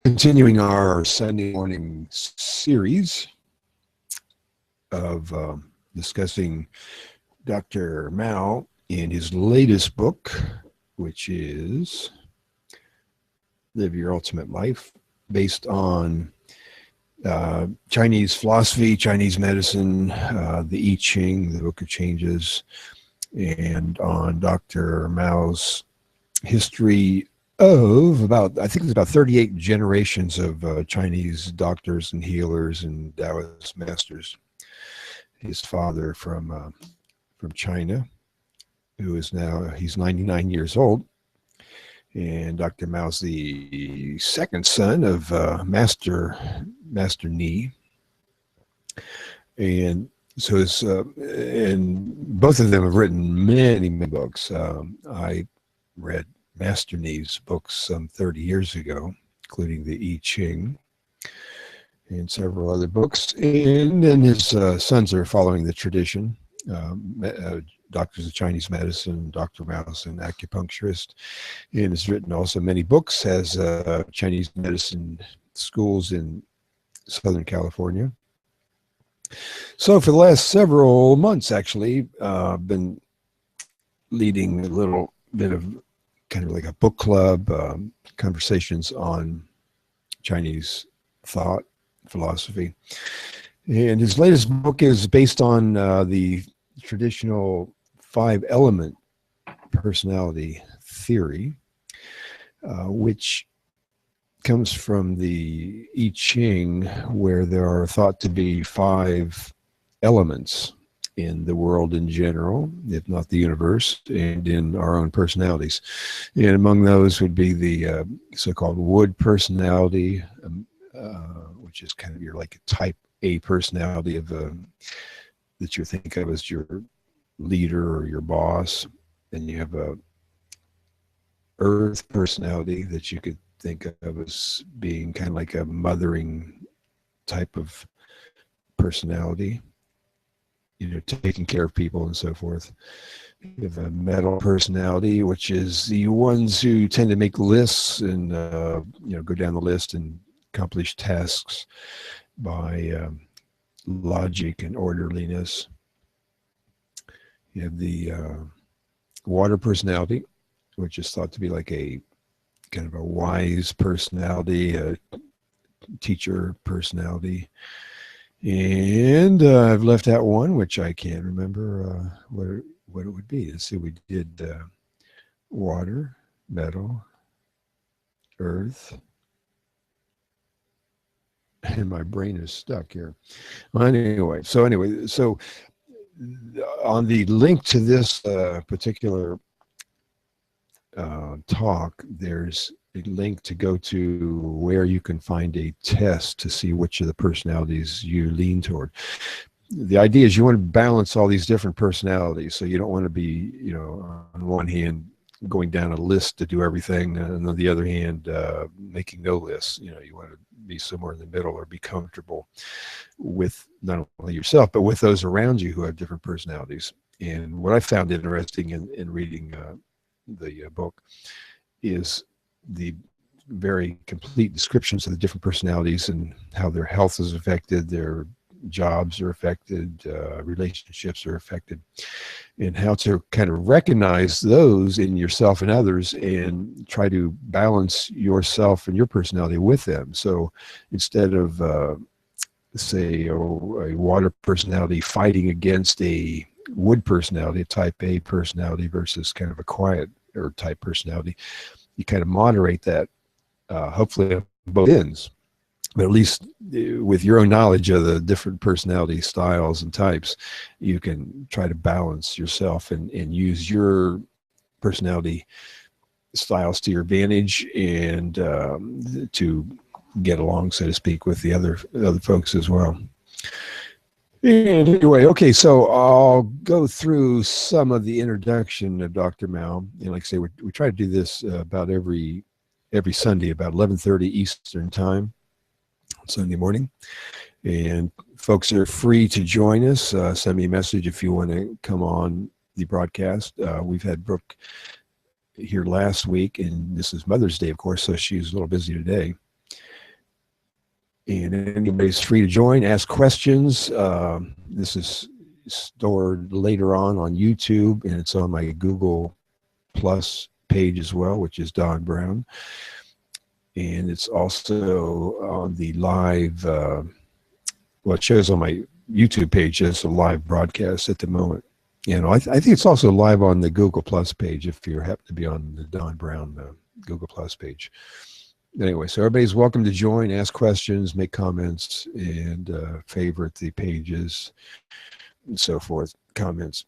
Continuing our Sunday morning series of discussing Dr. Mao in his latest book, which is Live Your Ultimate Life, based on Chinese philosophy, Chinese medicine, the I Ching, the Book of Changes, and on Dr. Mao's history of I think it's about 38 generations of Chinese doctors and healers and Taoist masters. His father from China, who is he's 99 years old, and Dr. Mao's the second son of Master Ni, and so and both of them have written many books. I read Master Ni's books some 30 years ago, including the I Ching and several other books. And then his sons are following the tradition. Doctors of Chinese Medicine, Dr. Mao's an acupuncturist, and has written also many books, has Chinese medicine schools in Southern California. So for the last several months, actually, I've been leading a little bit of kind of like a book club, conversations on Chinese thought, philosophy. And his latest book is based on the traditional 5-element personality theory, which comes from the I Ching, where there are thought to be 5 elements in the world in general, if not the universe, and in our own personalities. And among those would be the so-called wood personality, which is kind of your like a type A personality of that you think of as your leader or your boss. And you have a earth personality that you could think of as being kind of like a mothering type of personality, taking care of people and so forth. You have a metal personality, which is the ones who tend to make lists and go down the list and accomplish tasks by logic and orderliness. You have the water personality, which is thought to be like a kind of a wise personality, a teacher personality. And I've left out one, which I can't remember what it would be. Let's see, we did water, metal, earth, and my brain is stuck here. Well, anyway, so on the link to this particular talk, there's a link to go to where you can find a test to see which of the personalities you lean toward. The idea is you want to balance all these different personalities, so you don't want to be, on one hand going down a list to do everything, and on the other hand making no lists. You want to be somewhere in the middle, or be comfortable with not only yourself but with those around you who have different personalities. And what I found interesting in reading the book is the very complete descriptions of the different personalities and how their health is affected, their jobs are affected, relationships are affected, and how to kind of recognize those in yourself and others and try to balance yourself and your personality with them. So instead of say a water personality fighting against a wood personality, a type A personality versus kind of a quiet or type personality, you kind of moderate that, hopefully on both ends, but at least with your own knowledge of the different personality styles and types, you can try to balance yourself and use your personality styles to your advantage, and to get along, so to speak, with the other folks as well. And anyway, okay, so I'll go through some of the introduction of Dr. Mao. And like I say, we try to do this about every Sunday, about 11:30 Eastern time, Sunday morning. And folks are free to join us. Send me a message if you want to come on the broadcast. We've had Brooke here last week, and this is Mother's Day, of course, so she's a little busy today. And anybody's free to join, ask questions. This is stored later on YouTube, and it's on my Google Plus page as well, which is Don Browne. And it's also on the live, well, it shows on my YouTube page as a live broadcast at the moment. You know, I think it's also live on the Google Plus page if you happen to be on the Don Browne Google Plus page. Anyway, so everybody's welcome to join, ask questions, make comments, and favorite the pages and so forth, comments.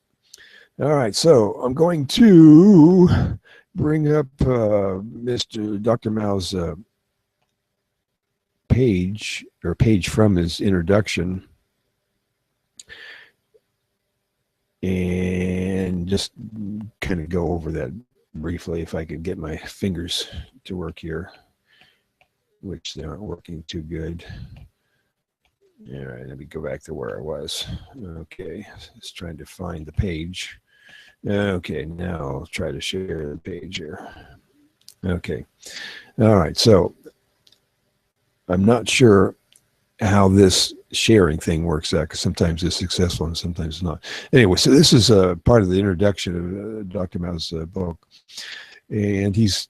All right, so I'm going to bring up Dr. Mao's page, or page from his introduction, and just kind of go over that briefly if I could get my fingers to work here, which they aren't working too good. All right, let me go back to where I was. Okay, just trying to find the page. Okay, now I'll try to share the page here. Okay, all right, so I'm not sure how this sharing thing works out, because sometimes it's successful and sometimes it's not. Anyway, so this is part of the introduction of Dr. Mao's book, and he's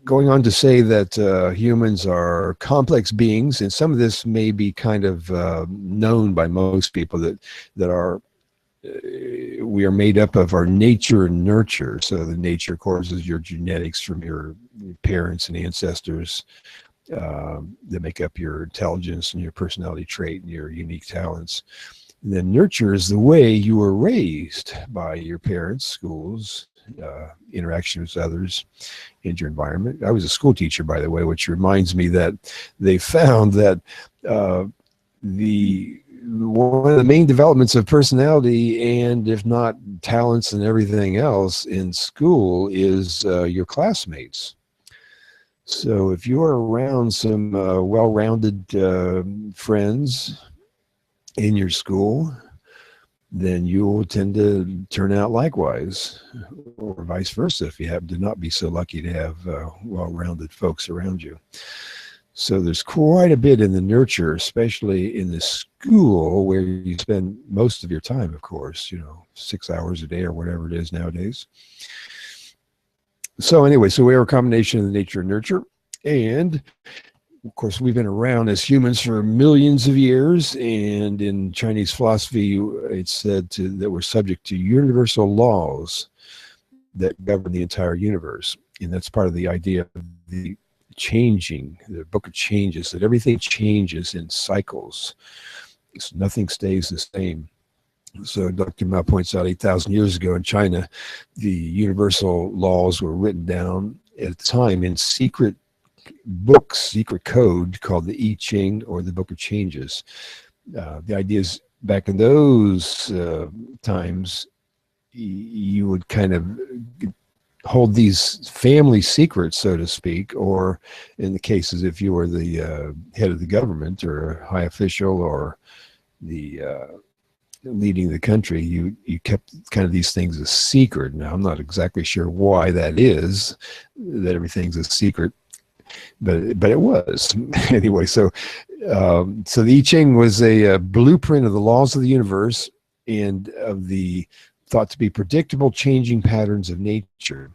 going on to say that humans are complex beings, and some of this may be kind of known by most people, that are we are made up of our nature and nurture. So the nature, of course, is your genetics from your parents and ancestors that make up your intelligence and your personality trait and your unique talents. And then nurture is the way you were raised by your parents, schools, interaction with others, and your environment. I was a school teacher, by the way, which reminds me that they found that one of the main developments of personality, and if not talents and everything else in school, is your classmates. So if you're around some well-rounded friends in your school, then you will tend to turn out likewise, or vice versa if you happen to not be so lucky to have well-rounded folks around you. So there's quite a bit in the nurture, especially in the school where you spend most of your time, of course, 6 hours a day or whatever it is nowadays. So anyway, so we are a combination of the nature and nurture. And of course, we've been around as humans for millions of years. And in Chinese philosophy, it's said that we're subject to universal laws that govern the entire universe. And that's part of the idea of the book of changes, that everything changes in cycles. So nothing stays the same. So Dr. Mao points out 8,000 years ago in China, the universal laws were written down at the time in secret books, secret code called the I Ching, or the Book of Changes. The idea is back in those times, you would kind of hold these family secrets, so to speak, or in the cases if you were the head of the government or a high official or the leading the country, you kept kind of these things a secret. Now, I'm not exactly sure why that is, that everything's a secret, but it was. Anyway, so the I Ching was a blueprint of the laws of the universe and of the thought to be predictable changing patterns of nature.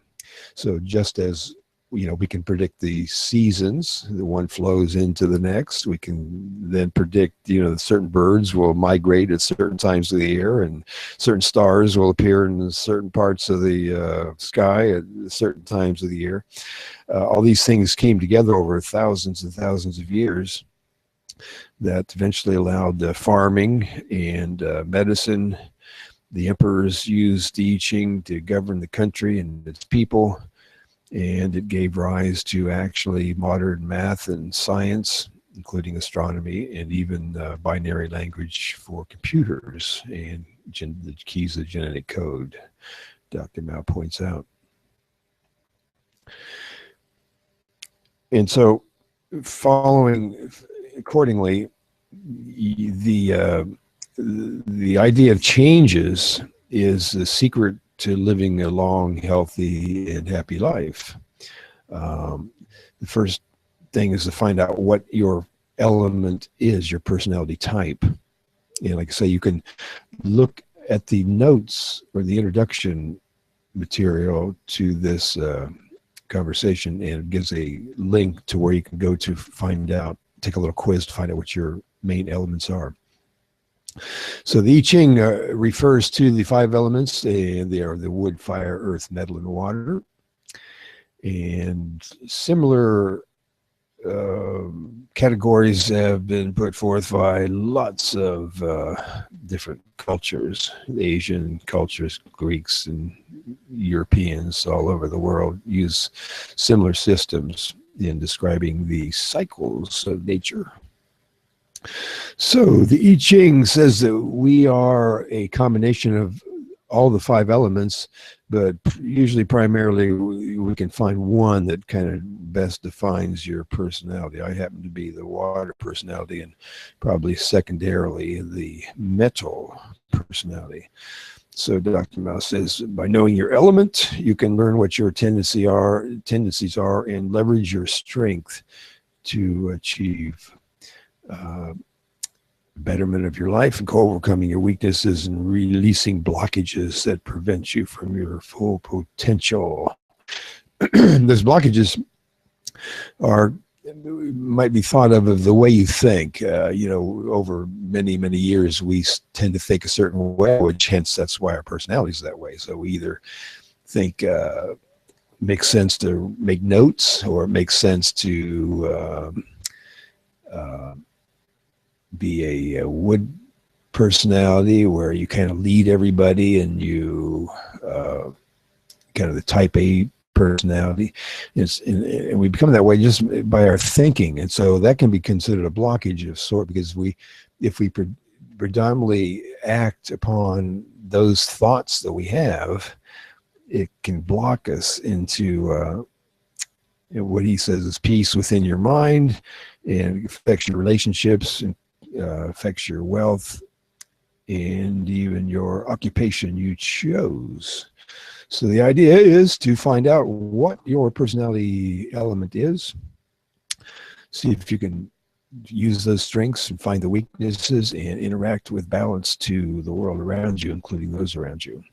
So just as we can predict the seasons, the one flows into the next, we can then predict certain birds will migrate at certain times of the year, and certain stars will appear in certain parts of the sky at certain times of the year. All these things came together over thousands and thousands of years that eventually allowed farming and medicine. The emperors used the I Ching to govern the country and its people, and it gave rise to actually modern math and science, including astronomy, and even binary language for computers and the keys of the genetic code, Dr. Mao points out. And so following accordingly, the idea of changes is the secret to living a long, healthy, and happy life. The first thing is to find out what your element is, your personality type. And like I say, you can look at the notes or the introduction material to this conversation, and it gives a link to where you can go to find out, take a little quiz to find out what your main elements are. So the I Ching refers to the 5 elements, and they are the wood, fire, earth, metal, and water. And similar categories have been put forth by lots of different cultures. Asian cultures, Greeks and Europeans all over the world use similar systems in describing the cycles of nature. So the I Ching says that we are a combination of all the 5 elements, but usually primarily we can find one that kind of best defines your personality. I happen to be the water personality, and probably secondarily the metal personality. So Dr. Mao says, by knowing your element, you can learn what your tendencies are and leverage your strength to achieve betterment of your life and overcoming your weaknesses and releasing blockages that prevent you from your full potential. Those blockages might be thought of the way you think. Over many, many years, we tend to think a certain way, which hence that's why our personality is that way. So we either think makes sense to make notes, or it makes sense to be a wood personality where you kind of lead everybody, and you kind of the type A personality. And we become that way just by our thinking. And so that can be considered a blockage of sort, because if we predominantly act upon those thoughts that we have, it can block us into what he says is peace within your mind, and it affects your relationships, and affects your wealth, and even your occupation you chose. So the idea is to find out what your personality element is, see if you can use those strengths and find the weaknesses, and interact with balance to the world around you, including those around you.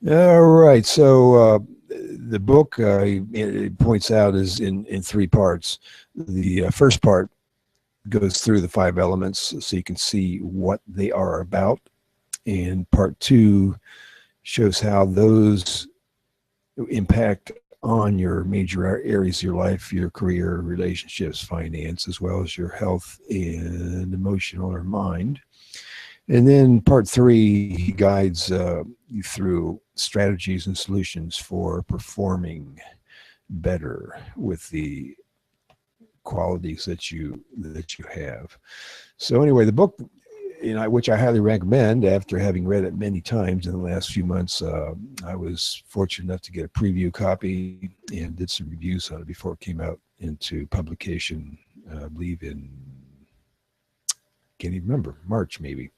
All right, so the book, it points out, is in 3 parts. The first part goes through the 5 elements so you can see what they are about, and part 2 shows how those impact on your major areas of your life, your career, relationships, finance, as well as your health and emotional or mind. And then part 3, he guides you through strategies and solutions for performing better with the qualities that you have. So anyway, the book, which I highly recommend after having read it many times in the last few months. I was fortunate enough to get a preview copy and did some reviews on it before it came out into publication, I believe can't even remember, March maybe.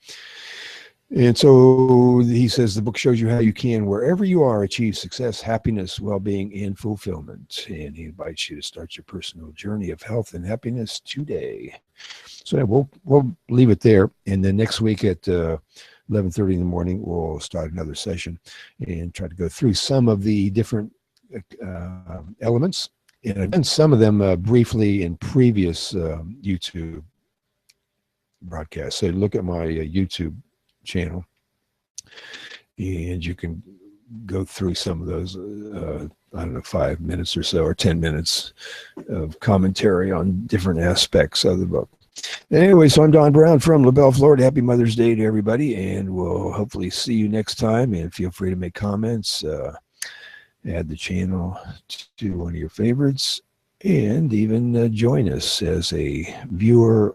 And so he says the book shows you how you can, wherever you are, achieve success, happiness, well-being, and fulfillment. And he invites you to start your personal journey of health and happiness today. So yeah, we'll leave it there. And then next week at 11:30 in the morning, we'll start another session and try to go through some of the different elements. And I've done some of them briefly in previous YouTube broadcasts. So look at my YouTube channel, and you can go through some of those, I don't know, 5 minutes or so, or 10 minutes of commentary on different aspects of the book. Anyway, so I'm Don Browne from LaBelle, Florida. Happy Mother's Day to everybody, and we'll hopefully see you next time. And feel free to make comments, add the channel to one of your favorites, and even join us as a viewer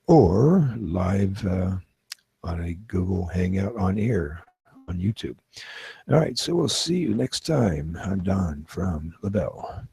or live on a Google Hangout on air on YouTube. All right, so we'll see you next time. I'm Don from LaBelle.